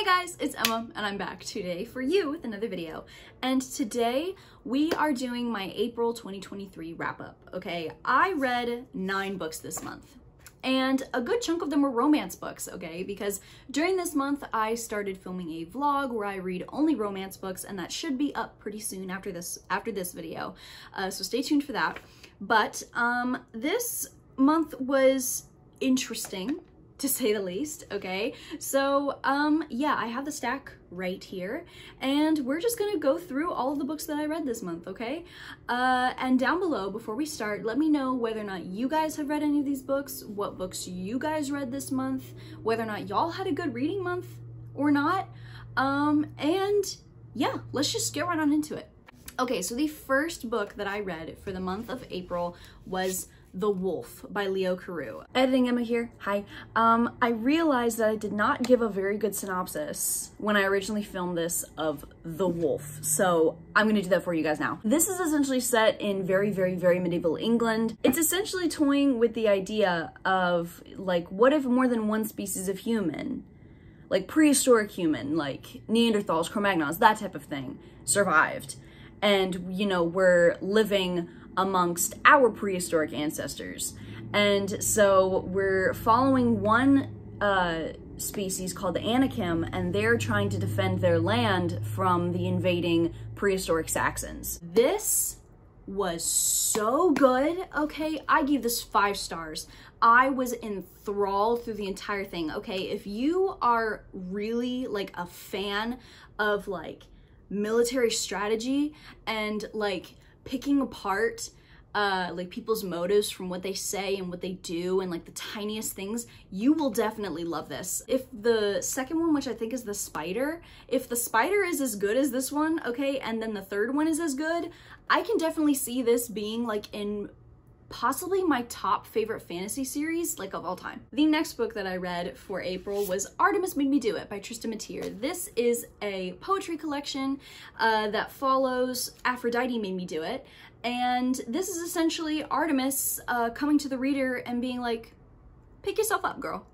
Hey guys, it's Emma and I'm back today for you with another video. And today we are doing my April 2023 wrap up, okay? I read 9 books this month and a good chunk of them were romance books, okay? Because during this month I started filming a vlog where I read only romance books, and that should be up pretty soon after this video. So stay tuned for that. But this month was interesting, to say the least, okay? So, yeah, I have the stack right here, and we're just gonna go through all of the books that I read this month, okay? And down below, before we start, let me know whether or not you guys have read any of these books, what books you guys read this month, whether or not y'all had a good reading month or not, and yeah, let's just get right on into it. Okay, so the first book that I read for the month of April was The Wolf by Leo Carew. Editing Emma here, hi. I realized that I did not give a very good synopsis when I originally filmed this of The Wolf, so I'm gonna do that for you guys now. This is essentially set in very medieval England. It's essentially toying with the idea of, like, what if more than one species of human, like prehistoric human, like Neanderthals, Cro-Magnons, that type of thing, survived. And, you know, we're living amongst our prehistoric ancestors. And so we're following one species called the Anakim, and they're trying to defend their land from the invading prehistoric Saxons. This was so good, okay? I gave this 5 stars. I was enthralled through the entire thing, okay? If you are really like a fan of like military strategy and like picking apart like people's motives from what they say and what they do and like the tiniest things, you will definitely love this. If the second one, which I think is the spider, if the spider is as good as this one, okay, and then the third one is as good, I can definitely see this being like in possibly my top favorite fantasy series, like, of all time. The next book that I read for April was Artemis Made Me Do It by Trista. This is a poetry collection that follows Aphrodite Made Me Do It, and this is essentially Artemis coming to the reader and being like, pick yourself up, girl.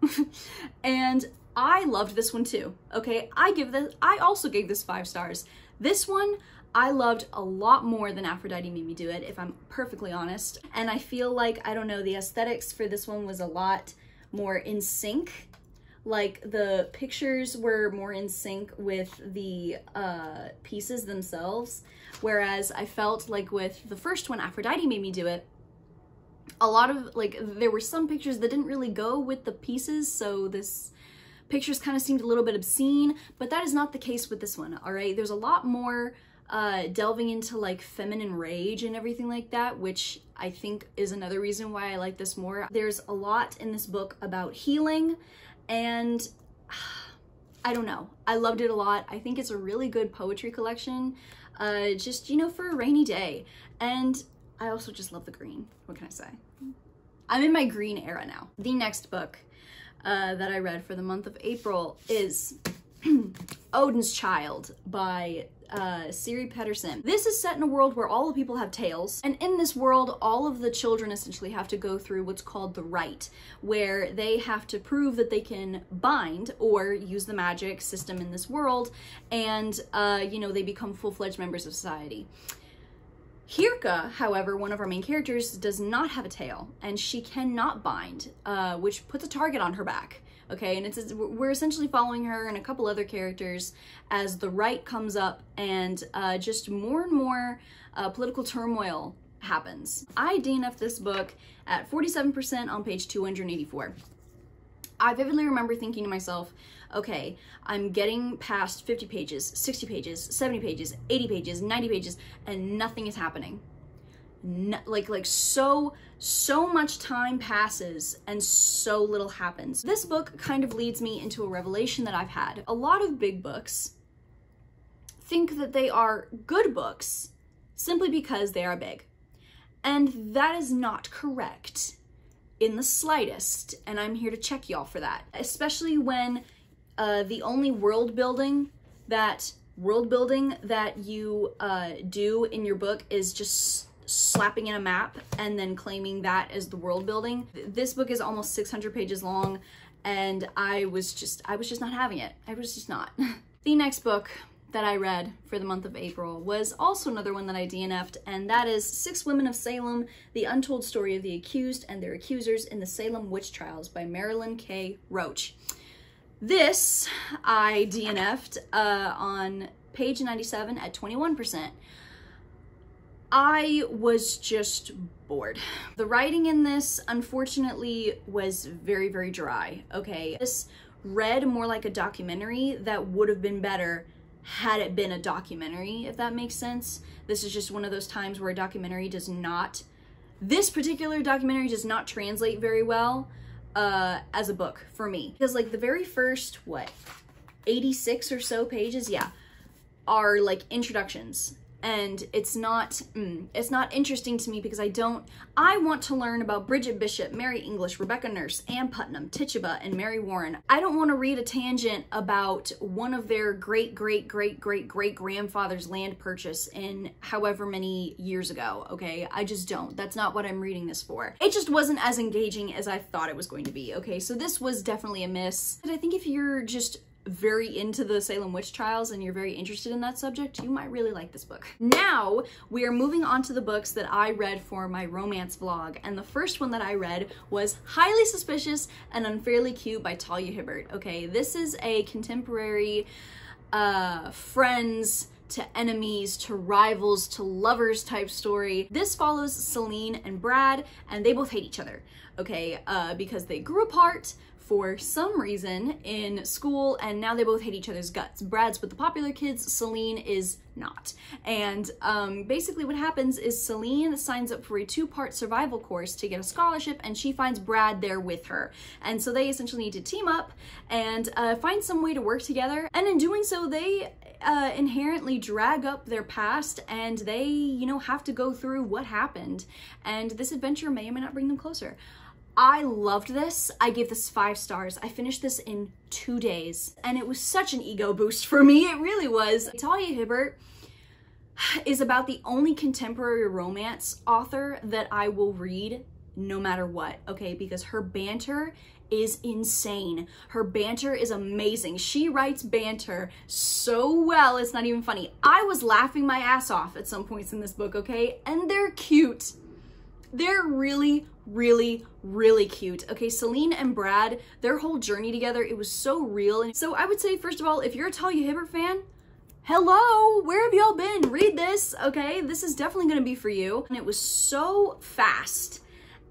And I loved this one too, okay? I also gave this 5 stars. This one I loved a lot more than Aphrodite Made Me Do It, if I'm perfectly honest. And I feel like, I don't know, the aesthetics for this one was a lot more in sync. Like, the pictures were more in sync with the pieces themselves. Whereas I felt like with the first one, Aphrodite Made Me Do It, a lot of, like, there were some pictures that didn't really go with the pieces, so this pictures kind of seemed a little bit obscene, but that is not the case with this one, all right? There's a lot more delving into like feminine rage and everything like that, which I think is another reason why I like this more. There's a lot in this book about healing, and I don't know, I loved it a lot. I think it's a really good poetry collection, just, you know, for a rainy day. And I also just love the green. What can I say? I'm in my green era now. The next book that I read for the month of April is Odin's Child by Siri Pettersen. This is set in a world where all the people have tails, and in this world all of the children essentially have to go through what's called the rite, where they have to prove that they can bind or use the magic system in this world, and you know, they become full-fledged members of society. Hirka, however, one of our main characters, does not have a tail, and she cannot bind, which puts a target on her back. Okay, and we're essentially following her and a couple other characters as the rite comes up, and just more and more political turmoil happens. I DNF'd this book at 47% on page 284. I vividly remember thinking to myself, okay, I'm getting past 50 pages, 60 pages, 70 pages, 80 pages, 90 pages, and nothing is happening. So much time passes and so little happens. This book kind of leads me into a revelation that I've had. A lot of big books think that they are good books simply because they are big. And that is not correct in the slightest, and I'm here to check y'all for that. Especially when the only world building that you do in your book is just slapping in a map and then claiming that as the world building. This book is almost 600 pages long, and I was just not having it. I was just not. The next book that I read for the month of April was also another one that I DNF'd, and that is 6 Women of Salem, The Untold Story of the Accused and Their Accusers in the Salem Witch Trials by Marilynne K. Roach. This I DNF'd on page 97 at 21%. I was just bored. The writing in this, unfortunately, was very, very dry, okay? This read more like a documentary that would have been better had it been a documentary, if that makes sense. This is just one of those times where a documentary does not, this particular documentary does not translate very well as a book for me. Because like the very first, 86 or so pages, yeah, are like introductions. And it's not interesting to me because I want to learn about Bridget Bishop, Mary English, Rebecca Nurse, Ann Putnam, Tituba, and Mary Warren. I don't want to read a tangent about one of their great-great-great-great-great-grandfather's land purchase in however many years ago, okay? I just don't. That's not what I'm reading this for. It just wasn't as engaging as I thought it was going to be, okay? So this was definitely a miss. But I think if you're just very into the Salem witch trials and you're very interested in that subject, you might really like this book. Now we are moving on to the books that I read for my romance vlog, and the first one that I read was Highly Suspicious and Unfairly Cute by Talia Hibbert. Okay, this is a contemporary friends to enemies to rivals to lovers type story. This follows Celine and Brad, and they both hate each other, okay, because they grew apart for some reason in school, and now they both hate each other's guts. Brad's with the popular kids, Celine is not. And basically what happens is Celine signs up for a 2-part survival course to get a scholarship, and she finds Brad there with her. And so they essentially need to team up and find some way to work together. And in doing so, they inherently drag up their past, and they, you know, have to go through what happened. And this adventure may or may not bring them closer. I loved this. I gave this 5 stars. I finished this in 2 days, and it was such an ego boost for me. It really was. Talia Hibbert is about the only contemporary romance author that I will read no matter what, okay? Because her banter is insane. Her banter is amazing. She writes banter so well, it's not even funny. I was laughing my ass off at some points in this book, okay? And they're cute. They're really, really, really cute. Okay, Celine and Brad, their whole journey together, it was so real. And so I would say, first of all, if you're a Talia Hibbert fan, hello, where have y'all been? Read this, okay? This is definitely gonna be for you. And it was so fast,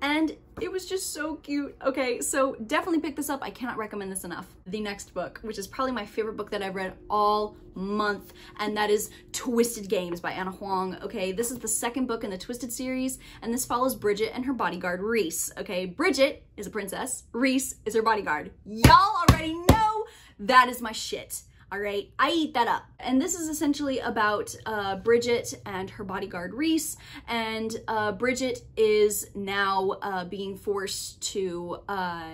and it was just so cute. Okay, so definitely pick this up. I cannot recommend this enough. The next book, which is probably my favorite book that I've read all month, and that is Twisted Games by Huang. Okay, this is the 2nd book in the Twisted series, and this follows Bridget and her bodyguard, Reese. Okay, Bridget is a princess, Reese is her bodyguard. Y'all already know that is my shit. All right, I eat that up. And this is essentially about Bridget and her bodyguard Reese, and Bridget is now being forced to,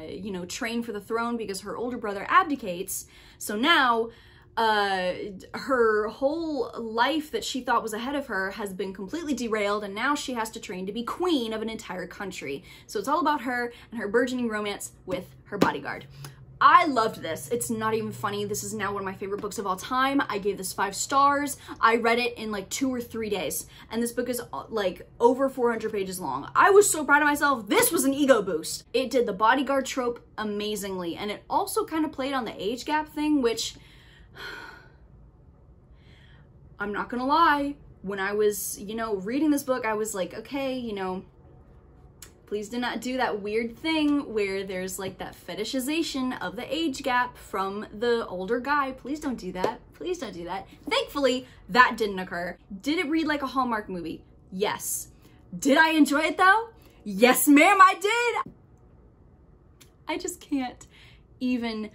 you know, train for the throne because her older brother abdicates. So now her whole life that she thought was ahead of her has been completely derailed, and now she has to train to be queen of an entire country. So it's all about her and her burgeoning romance with her bodyguard. I loved this. It's not even funny. This is now one of my favorite books of all time. I gave this 5 stars. I read it in like 2 or 3 days. And this book is like over 400 pages long. I was so proud of myself. This was an ego boost. It did the bodyguard trope amazingly. And it also kind of played on the age gap thing, which I'm not gonna lie. When I was, you know, reading this book, I was like, okay, you know, please do not do that weird thing where there's like that fetishization of the age gap from the older guy. Please don't do that. Please don't do that. Thankfully, that didn't occur. Did it read like a Hallmark movie? Yes. Did I enjoy it though? Yes, ma'am, I did. I just can't even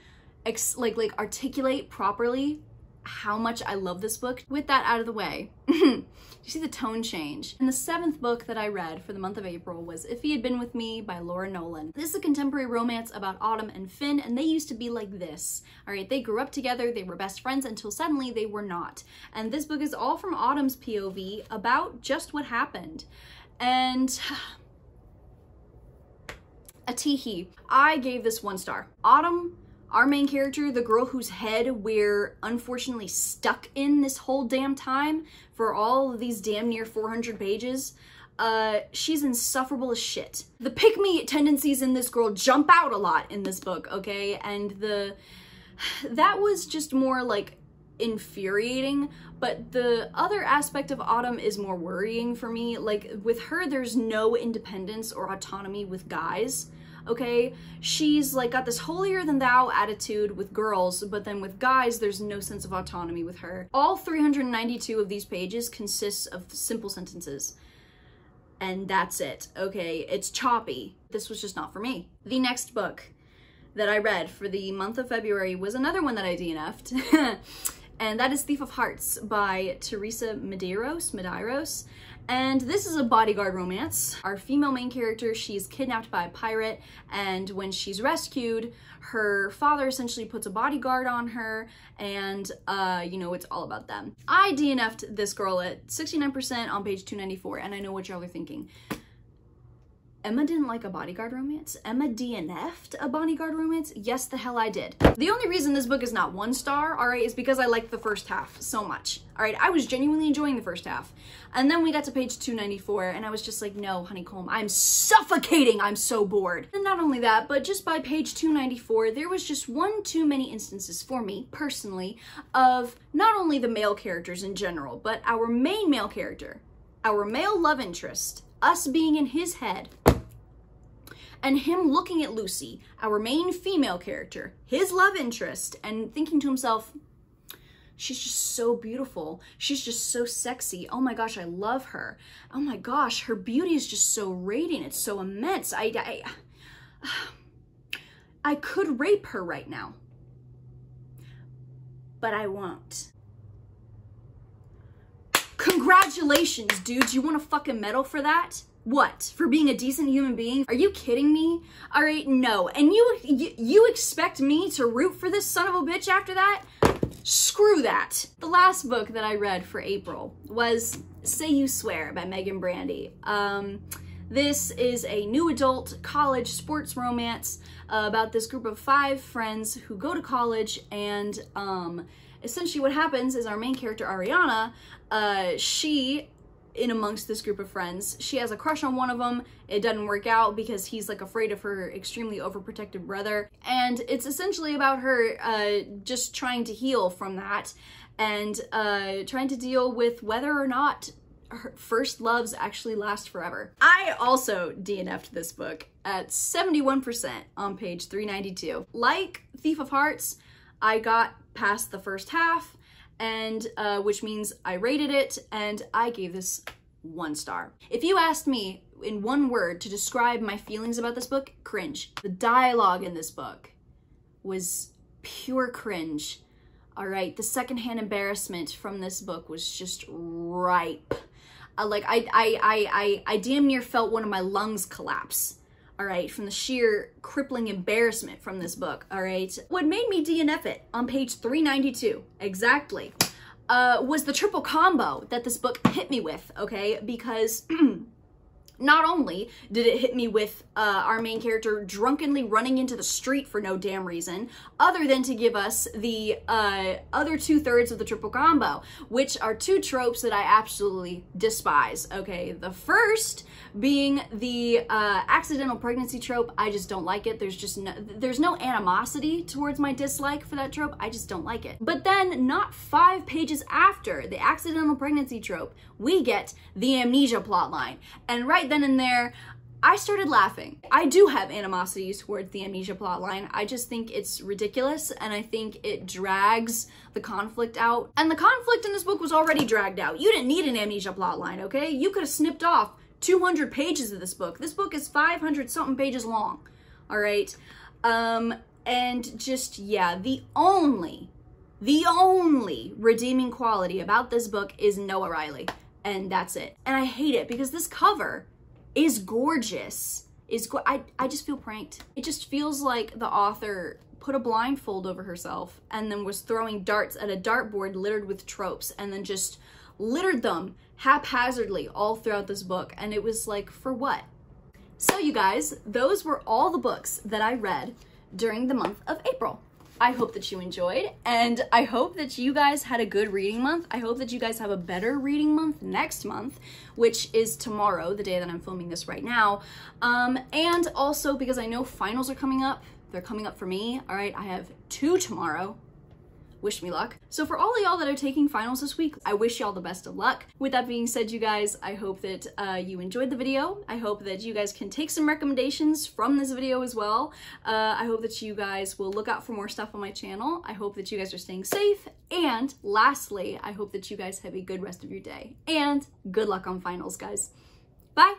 articulate properly how much I love this book. With that out of the way, you see the tone change. And the 7th book that I read for the month of April was If He Had Been With Me by Nowlin. This is a contemporary romance about Autumn and Finn, and they used to be like this. All right, they grew up together, they were best friends until suddenly they were not. And this book is all from Autumn's POV about just what happened. And A teehee. I gave this 1 star. Autumn, our main character, the girl whose head we're unfortunately stuck in this whole damn time for all of these damn near 400 pages, she's insufferable as shit. The pick-me tendencies in this girl jump out a lot in this book, okay? And that was just more like infuriating, but the other aspect of Autumn is more worrying for me. Like, with her, there's no independence or autonomy with guys, okay? She's like got this holier-than-thou attitude with girls, but then with guys, there's no sense of autonomy with her. All 392 of these pages consists of simple sentences, and that's it, okay? It's choppy. This was just not for me. The next book that I read for the month of February was another one that I DNF'd, and that is Thief of Hearts by Teresa Medeiros. And this is a bodyguard romance. Our female main character, she's kidnapped by a pirate, and when she's rescued, her father essentially puts a bodyguard on her, and you know, it's all about them. I DNF'd this girl at 69% on page 294, and I know what y'all are thinking. Emma didn't like a bodyguard romance? Emma DNF'd a bodyguard romance? Yes, the hell I did. The only reason this book is not 1 star, all right, is because I liked the first half so much. All right, I was genuinely enjoying the first half. And then we got to page 294 and I was just like, no, honeycomb, I'm suffocating. I'm so bored. And not only that, but just by page 294, there was just one too many instances for me personally of not only the male characters in general, but our main male character, our male love interest, us being in his head, and him looking at Lucy, our main female character, his love interest, and thinking to himself, she's just so beautiful. She's just so sexy. Oh my gosh, I love her. Oh my gosh, her beauty is just so radiant. It's so immense. I could rape her right now, but I won't. Congratulations, dude. You want a fucking medal for that? What? For being a decent human being? Are you kidding me? All right, no. And you expect me to root for this son of a bitch after that? Screw that. The last book that I read for April was Say You Swear by Meagan Brandy. This is a new adult college sports romance about this group of 5 friends who go to college, and essentially what happens is our main character, Ariana, she, in amongst this group of friends, she has a crush on one of them. It doesn't work out because he's like afraid of her extremely overprotective brother. And it's essentially about her just trying to heal from that and trying to deal with whether or not her first loves actually last forever. I also DNF'd this book at 71% on page 392. Like Thief of Hearts, I got past the first half, and which means I rated it, and I gave this 1 star. If you asked me in one word to describe my feelings about this book, cringe. The dialogue in this book was pure cringe. All right, the secondhand embarrassment from this book was just ripe. Like I damn near felt one of my lungs collapse. All right, from the sheer crippling embarrassment from this book, all right? What made me DNF it on page 392, exactly, was the triple combo that this book hit me with, okay? Because not only did it hit me with our main character drunkenly running into the street for no damn reason, other than to give us the other 2/3 of the triple combo, which are 2 tropes that I absolutely despise, okay? The first being the accidental pregnancy trope. I just don't like it. There's no animosity towards my dislike for that trope. I just don't like it. But then not 5 pages after the accidental pregnancy trope, we get the amnesia plotline. And right then and there, I started laughing. I do have animosities towards the amnesia plotline. I just think it's ridiculous, and I think it drags the conflict out. And the conflict in this book was already dragged out. You didn't need an amnesia plotline, okay? You could have snipped off 200 pages of this book. This book is 500 something pages long, all right? And just, yeah, the only redeeming quality about this book is Noah Riley, and that's it. And I hate it because this cover is gorgeous. I just feel pranked. It just feels like the author put a blindfold over herself and then was throwing darts at a dartboard littered with tropes and then just littered them haphazardly all throughout this book. And it was like, for what? So you guys, those were all the books that I read during the month of April. I hope that you enjoyed, and I hope that you guys had a good reading month. I hope that you guys have a better reading month next month, which is tomorrow, the day that I'm filming this right now. And also because I know finals are coming up. They're coming up for me. All right, I have 2 tomorrow. Wish me luck. So for all of y'all that are taking finals this week, I wish y'all the best of luck. With that being said, you guys, I hope that you enjoyed the video. I hope that you guys can take some recommendations from this video as well. I hope that you guys will look out for more stuff on my channel. I hope that you guys are staying safe. And lastly, I hope that you guys have a good rest of your day. And good luck on finals, guys. Bye.